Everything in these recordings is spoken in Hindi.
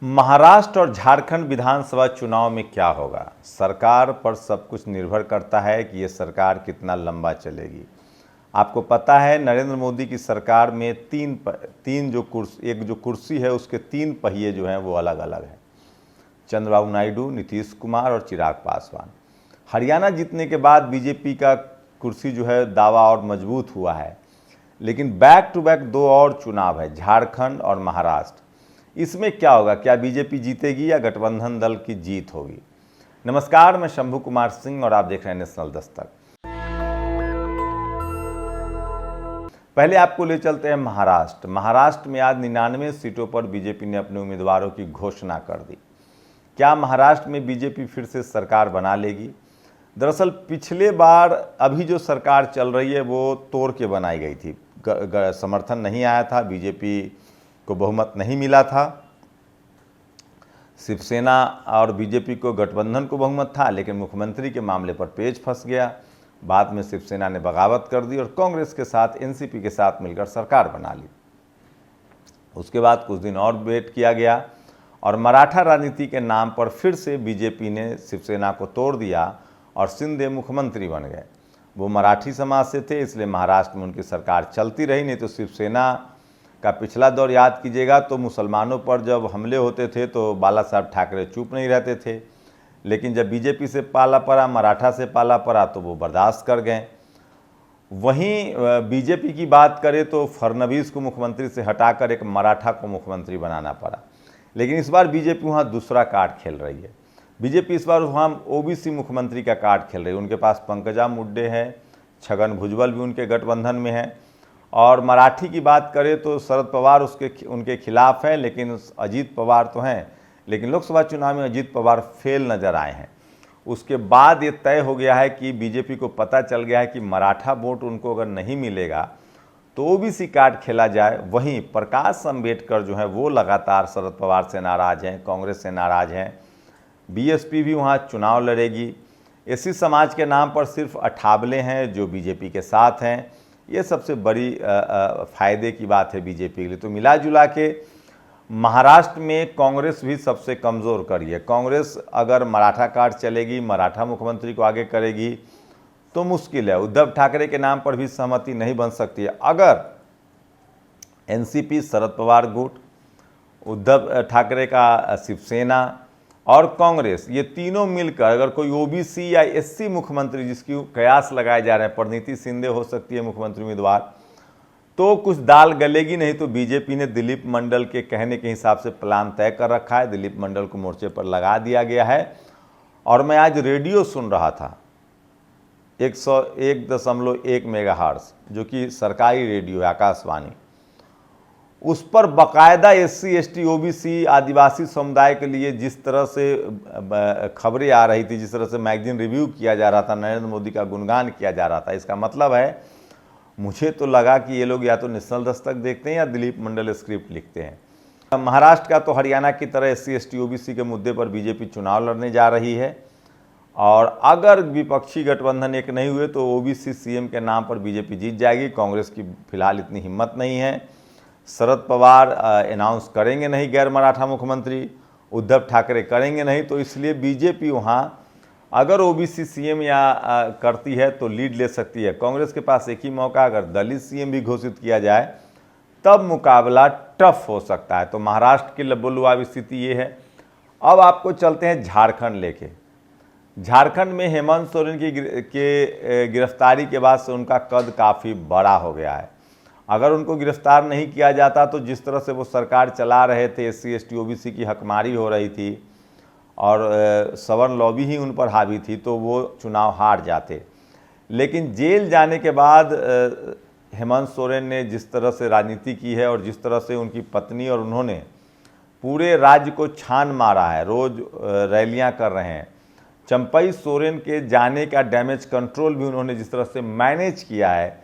महाराष्ट्र और झारखंड विधानसभा चुनाव में क्या होगा? सरकार पर सब कुछ निर्भर करता है कि ये सरकार कितना लंबा चलेगी। आपको पता है नरेंद्र मोदी की सरकार में एक जो कुर्सी है उसके तीन पहिए जो हैं वो अलग अलग हैं। चंद्रबाबू नायडू, नीतीश कुमार और चिराग पासवान। हरियाणा जीतने के बाद बीजेपी का कुर्सी जो है दावा और मजबूत हुआ है, लेकिन बैक टू बैक दो और चुनाव है, झारखंड और महाराष्ट्र। इसमें क्या होगा? क्या बीजेपी जीतेगी या गठबंधन दल की जीत होगी? नमस्कार, मैं शंभू कुमार सिंह और आप देख रहे हैं नेशनल दस्तक। पहले आपको ले चलते हैं महाराष्ट्र में आज 99 सीटों पर बीजेपी ने अपने उम्मीदवारों की घोषणा कर दी। क्या महाराष्ट्र में बीजेपी फिर से सरकार बना लेगी? दरअसल पिछले बार अभी जो सरकार चल रही है वो तोड़ के बनाई गई थी। समर्थन नहीं आया था, बीजेपी को बहुमत नहीं मिला था। शिवसेना और बीजेपी को गठबंधन को बहुमत था, लेकिन मुख्यमंत्री के मामले पर पेच फंस गया। बाद में शिवसेना ने बगावत कर दी और कांग्रेस के साथ एनसीपी के साथ मिलकर सरकार बना ली। उसके बाद कुछ दिन और वेट किया गया और मराठा राजनीति के नाम पर फिर से बीजेपी ने शिवसेना को तोड़ दिया और शिंदे मुख्यमंत्री बन गए। वो मराठी समाज से थे, इसलिए महाराष्ट्र में उनकी सरकार चलती रही। नहीं तो शिवसेना का पिछला दौर याद कीजिएगा तो मुसलमानों पर जब हमले होते थे तो बाला साहब ठाकरे चुप नहीं रहते थे, लेकिन जब बीजेपी से पाला पड़ा, मराठा से पाला पड़ा तो वो बर्दाश्त कर गए। वहीं बीजेपी की बात करें तो फडणवीस को मुख्यमंत्री से हटाकर एक मराठा को मुख्यमंत्री बनाना पड़ा। लेकिन इस बार बीजेपी वहाँ दूसरा कार्ड खेल रही है। बीजेपी इस बार वहाँ ओबीसी मुख्यमंत्री का कार्ड खेल रही है। उनके पास पंकजा मुंडे हैं, छगन भुजबल भी उनके गठबंधन में हैं। और मराठी की बात करें तो शरद पवार उनके खिलाफ हैं, लेकिन अजीत पवार तो हैं, लेकिन लोकसभा चुनाव में अजीत पवार फेल नज़र आए हैं। उसके बाद ये तय हो गया है कि बीजेपी को पता चल गया है कि मराठा वोट उनको अगर नहीं मिलेगा तो ओबीसी कार्ड खेला जाए। वहीं प्रकाश अम्बेडकर जो है वो लगातार शरद पवार से नाराज़ हैं, कांग्रेस से नाराज़ हैं। बीएसपी भी वहाँ चुनाव लड़ेगी। एससी समाज के नाम पर सिर्फ अठावले हैं जो बीजेपी के साथ हैं। ये सबसे बड़ी फ़ायदे की बात है बीजेपी के लिए। तो मिला जुला के महाराष्ट्र में कांग्रेस भी सबसे कमज़ोर करी है। कांग्रेस अगर मराठा कार्ड चलेगी, मराठा मुख्यमंत्री को आगे करेगी तो मुश्किल है। उद्धव ठाकरे के नाम पर भी सहमति नहीं बन सकती है। अगर एनसीपी, शरद पवार गुट, उद्धव ठाकरे का शिवसेना और कांग्रेस, ये तीनों मिलकर अगर कोई ओबीसी या एससी मुख्यमंत्री, जिसकी कयास लगाए जा रहे हैं, परिणीति शिंदे हो सकती है मुख्यमंत्री उम्मीदवार, तो कुछ दाल गलेगी। नहीं तो बीजेपी ने दिलीप मंडल के कहने के हिसाब से प्लान तय कर रखा है। दिलीप मंडल को मोर्चे पर लगा दिया गया है। और मैं आज रेडियो सुन रहा था 101.1 मेगाहर्ट्ज़, जो कि सरकारी रेडियो है, आकाशवाणी। उस पर बाकायदा एससी, एसटी, ओबीसी, आदिवासी समुदाय के लिए जिस तरह से खबरें आ रही थी, जिस तरह से मैगजीन रिव्यू किया जा रहा था, नरेंद्र मोदी का गुणगान किया जा रहा था, इसका मतलब है, मुझे तो लगा कि ये लोग या तो नेशनल दस्तक देखते हैं या दिलीप मंडल स्क्रिप्ट लिखते हैं। महाराष्ट्र का तो हरियाणा की तरह एससी, एसटी, ओबीसी के मुद्दे पर बीजेपी चुनाव लड़ने जा रही है। और अगर विपक्षी गठबंधन एक नहीं हुए तो ओबीसी सीएम के नाम पर बीजेपी जीत जाएगी। कांग्रेस की फिलहाल इतनी हिम्मत नहीं है। शरद पवार अनाउंस करेंगे नहीं गैर मराठा मुख्यमंत्री, उद्धव ठाकरे करेंगे नहीं, तो इसलिए बीजेपी वहाँ अगर ओबीसी सीएम या करती है तो लीड ले सकती है। कांग्रेस के पास एक ही मौका, अगर दलित सीएम भी घोषित किया जाए तब मुकाबला टफ हो सकता है। तो महाराष्ट्र की लबोलुआब स्थिति ये है। अब आपको चलते हैं झारखंड लेके। झारखंड में हेमंत सोरेन की गिरफ्तारी के बाद से उनका कद काफ़ी बड़ा हो गया है। अगर उनको गिरफ्तार नहीं किया जाता तो जिस तरह से वो सरकार चला रहे थे, एससी, एसटी, ओबीसी की हकमारी हो रही थी और सवर्ण लॉबी ही उन पर हावी थी, तो वो चुनाव हार जाते। लेकिन जेल जाने के बाद हेमंत सोरेन ने जिस तरह से राजनीति की है और जिस तरह से उनकी पत्नी और उन्होंने पूरे राज्य को छान मारा है, रोज़ रैलियां कर रहे हैं। चंपई सोरेन के जाने का डैमेज कंट्रोल भी उन्होंने जिस तरह से मैनेज किया है,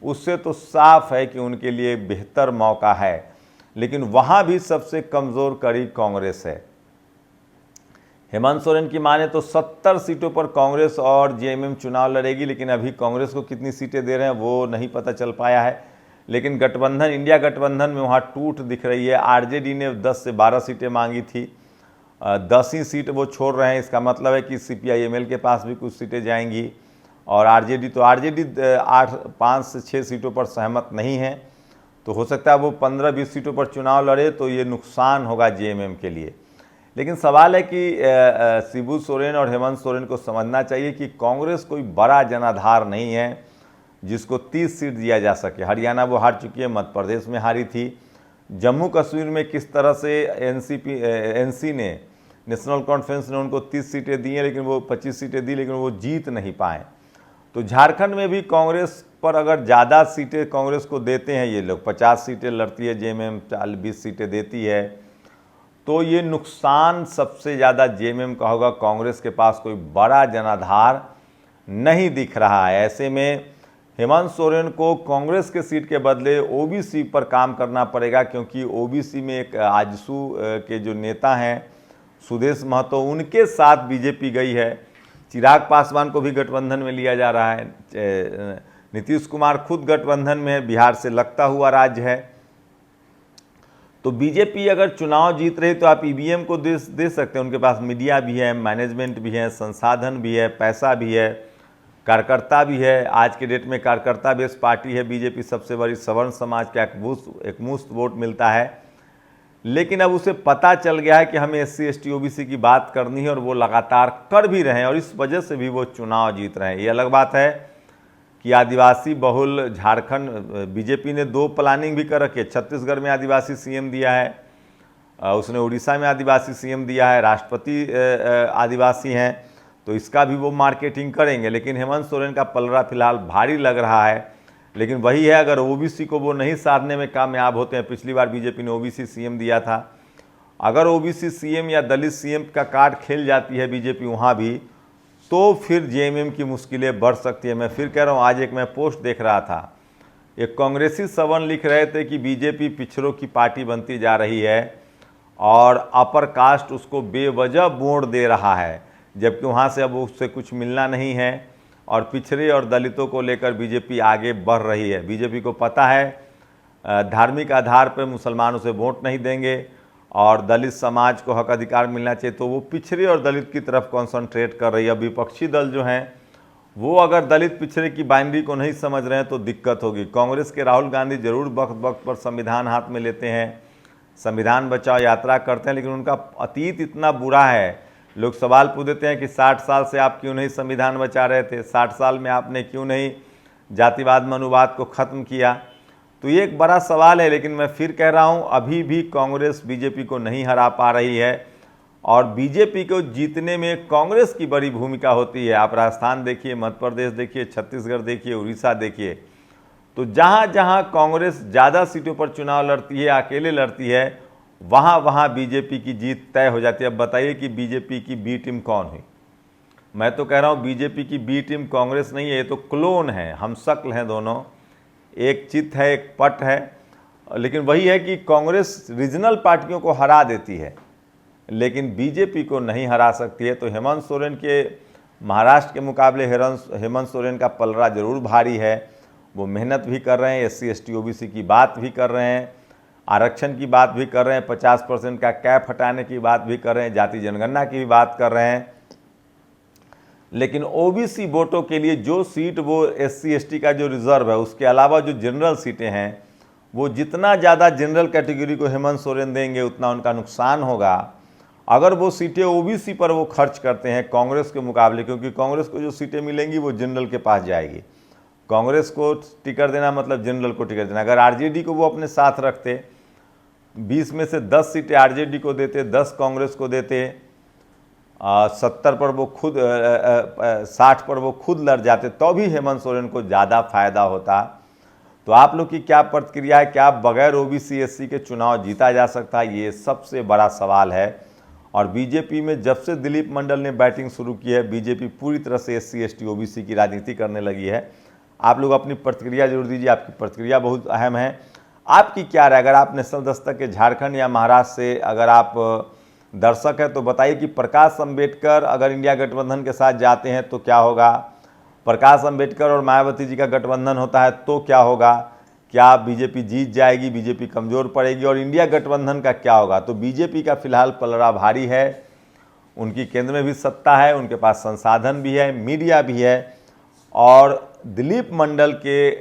उससे तो साफ है कि उनके लिए बेहतर मौका है। लेकिन वहाँ भी सबसे कमज़ोर कड़ी कांग्रेस है। हेमंत सोरेन की माने तो 70 सीटों पर कांग्रेस और जेएमएम चुनाव लड़ेगी, लेकिन अभी कांग्रेस को कितनी सीटें दे रहे हैं वो नहीं पता चल पाया है। लेकिन गठबंधन, इंडिया गठबंधन में वहाँ टूट दिख रही है। आरजेडी ने 10 से 12 सीटें मांगी थी, 10 ही सीट वो छोड़ रहे हैं। इसका मतलब है कि CPI-ML के पास भी कुछ सीटें जाएंगी और आरजेडी 5 से 6 सीटों पर सहमत नहीं है। तो हो सकता है वो 15-20 सीटों पर चुनाव लड़े, तो ये नुकसान होगा JMM के लिए। लेकिन सवाल है कि शिबू सोरेन और हेमंत सोरेन को समझना चाहिए कि कांग्रेस कोई बड़ा जनाधार नहीं है जिसको 30 सीट दिया जा सके। हरियाणा वो हार चुकी है, मध्य प्रदेश में हारी थी। जम्मू कश्मीर में किस तरह से NC ने, नेशनल कॉन्फ्रेंस ने उनको 30 सीटें दी हैं, लेकिन वो 25 सीटें दी, लेकिन वो जीत नहीं पाए। तो झारखंड में भी कांग्रेस पर अगर ज़्यादा सीटें कांग्रेस को देते हैं ये लोग, 50 सीटें लड़ती है JMM, 20 सीटें देती है, तो ये नुकसान सबसे ज़्यादा JMM का होगा। कांग्रेस के पास कोई बड़ा जनाधार नहीं दिख रहा है। ऐसे में हेमंत सोरेन को कांग्रेस के सीट के बदले OBC पर काम करना पड़ेगा, क्योंकि OBC में एक आजसू के जो नेता हैं सुदेश महतो, उनके साथ बीजेपी गई है। चिराग पासवान को भी गठबंधन में लिया जा रहा है। नीतीश कुमार खुद गठबंधन में है, बिहार से लगता हुआ राज्य है। तो बीजेपी अगर चुनाव जीत रही तो आप EVM को दे सकते हैं। उनके पास मीडिया भी है, मैनेजमेंट भी है, संसाधन भी है, पैसा भी है, कार्यकर्ता भी है। आज के डेट में कार्यकर्ता बेस्ड पार्टी है बीजेपी, सबसे बड़ी सवर्ण समाज का एक मुश्त वोट मिलता है। लेकिन अब उसे पता चल गया है कि हमें SC ST OBC की बात करनी है, और वो लगातार कर भी रहे हैं, और इस वजह से भी वो चुनाव जीत रहे हैं। ये अलग बात है कि आदिवासी बहुल झारखंड, बीजेपी ने 2 प्लानिंग भी कर रखी है। छत्तीसगढ़ में आदिवासी CM दिया है, उसने उड़ीसा में आदिवासी CM दिया है, राष्ट्रपति आदिवासी हैं, तो इसका भी वो मार्केटिंग करेंगे। लेकिन हेमंत सोरेन का पलड़ा फिलहाल भारी लग रहा है। लेकिन वही है, अगर OBC को वो नहीं साधने में कामयाब होते हैं, पिछली बार बीजेपी ने OBC CM दिया था, अगर OBC CM या दलित CM का कार्ड खेल जाती है बीजेपी वहाँ भी, तो फिर JMM की मुश्किलें बढ़ सकती है। मैं फिर कह रहा हूँ, आज एक मैं पोस्ट देख रहा था, एक कांग्रेसी सवर्ण लिख रहे थे कि बीजेपी पिछड़ों की पार्टी बनती जा रही है और अपर कास्ट उसको बेवजह वोट दे रहा है, जबकि वहाँ से अब उससे कुछ मिलना नहीं है, और पिछड़े और दलितों को लेकर बीजेपी आगे बढ़ रही है। बीजेपी को पता है धार्मिक आधार पर मुसलमानों से वोट नहीं देंगे और दलित समाज को हक अधिकार मिलना चाहिए, तो वो पिछड़े और दलित की तरफ कंसंट्रेट कर रही है। विपक्षी दल जो हैं वो अगर दलित पिछड़े की बाइनरी को नहीं समझ रहे हैं तो दिक्कत होगी। कांग्रेस के राहुल गांधी जरूर वक्त वक्त पर संविधान हाथ में लेते हैं, संविधान बचाओ यात्रा करते हैं, लेकिन उनका अतीत इतना बुरा है। लोग सवाल पूछते हैं कि 60 साल से आप क्यों नहीं संविधान बचा रहे थे, 60 साल में आपने क्यों नहीं जातिवाद मनुवाद को ख़त्म किया। तो ये एक बड़ा सवाल है। लेकिन मैं फिर कह रहा हूँ, अभी भी कांग्रेस बीजेपी को नहीं हरा पा रही है, और बीजेपी को जीतने में कांग्रेस की बड़ी भूमिका होती है। आप राजस्थान देखिए, मध्य प्रदेश देखिए, छत्तीसगढ़ देखिए, उड़ीसा देखिए, तो जहाँ जहाँ कांग्रेस ज़्यादा सीटों पर चुनाव लड़ती है, अकेले लड़ती है, वहाँ वहाँ बीजेपी की जीत तय हो जाती है। अब बताइए कि बीजेपी की बी टीम कौन हुई? मैं तो कह रहा हूँ बीजेपी की बी टीम कांग्रेस नहीं है, ये तो क्लोन है, हम शक्ल हैं दोनों, एक चित है एक पट है। लेकिन वही है कि कांग्रेस रीजनल पार्टियों को हरा देती है, लेकिन बीजेपी को नहीं हरा सकती है। तो हेमंत सोरेन के महाराष्ट्र के मुकाबले हेमंत सोरेन का पलड़ा जरूर भारी है। वो मेहनत भी कर रहे हैं, SC ST OBC की बात भी कर रहे हैं, आरक्षण की बात भी कर रहे हैं, 50% का कैप हटाने की बात भी कर रहे हैं, जाति जनगणना की भी बात कर रहे हैं। लेकिन OBC वोटों के लिए जो सीट वो SC ST का जो रिजर्व है, उसके अलावा जो जनरल सीटें हैं, वो जितना ज़्यादा जनरल कैटेगरी को हेमंत सोरेन देंगे उतना उनका नुकसान होगा। अगर वो सीटें OBC पर वो खर्च करते हैं कांग्रेस के मुकाबले, क्योंकि कांग्रेस को जो सीटें मिलेंगी वो जनरल के पास जाएगी। कांग्रेस को टिकट देना मतलब जनरल को टिकट देना। अगर RJD को वो अपने साथ रखते, 20 में से 10 सीटें RJD को देते, 10 कांग्रेस को देते, 70 पर वो खुद 60 पर वो खुद लड़ जाते, तो भी हेमंत सोरेन को ज़्यादा फायदा होता। तो आप लोग की क्या प्रतिक्रिया है? क्या बगैर OBC SC के चुनाव जीता जा सकता है? ये सबसे बड़ा सवाल है। और बीजेपी में जब से दिलीप मंडल ने बैटिंग शुरू की है, बीजेपी पूरी तरह से SC ST OBC की राजनीति करने लगी है। आप लोग अपनी प्रतिक्रिया जरूर दीजिए, आपकी प्रतिक्रिया बहुत अहम है। आपकी क्या राय? अगर आप नेशनल दस्तक के झारखंड या महाराष्ट्र से अगर आप दर्शक हैं तो बताइए कि प्रकाश अम्बेडकर अगर इंडिया गठबंधन के साथ जाते हैं तो क्या होगा, प्रकाश अम्बेडकर और मायावती जी का गठबंधन होता है तो क्या होगा, क्या बीजेपी जीत जाएगी, बीजेपी कमज़ोर पड़ेगी, और इंडिया गठबंधन का क्या होगा? तो बीजेपी का फिलहाल पलड़ा भारी है, उनकी केंद्र में भी सत्ता है, उनके पास संसाधन भी है, मीडिया भी है, और दिलीप मंडल के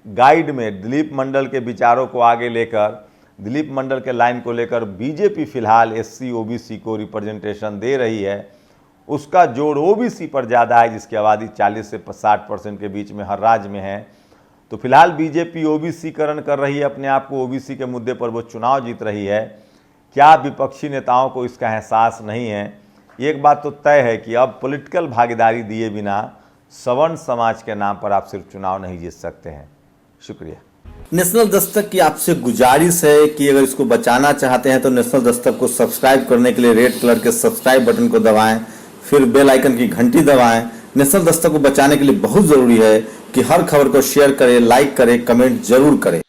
गाइड में, दिलीप मंडल के विचारों को आगे लेकर, दिलीप मंडल के लाइन को लेकर बीजेपी फिलहाल एससी ओबीसी को रिप्रेजेंटेशन दे रही है। उसका जोड़ ओबीसी पर ज़्यादा है, जिसकी आबादी 40 से 60% के बीच में हर राज्य में है। तो फिलहाल बीजेपी ओबीसीकरण कर रही है अपने आप को, ओबीसी के मुद्दे पर वो चुनाव जीत रही है। क्या विपक्षी नेताओं को इसका एहसास नहीं है? एक बात तो तय है कि अब पॉलिटिकल भागीदारी दिए बिना सवर्ण समाज के नाम पर आप सिर्फ चुनाव नहीं जीत सकते हैं। शुक्रिया। नेशनल दस्तक की आपसे गुजारिश है कि अगर इसको बचाना चाहते हैं तो नेशनल दस्तक को सब्सक्राइब करने के लिए रेड कलर के सब्सक्राइब बटन को दबाएं, फिर बेल आइकन की घंटी दबाएं। नेशनल दस्तक को बचाने के लिए बहुत जरूरी है कि हर खबर को शेयर करें, लाइक करें, कमेंट जरूर करें।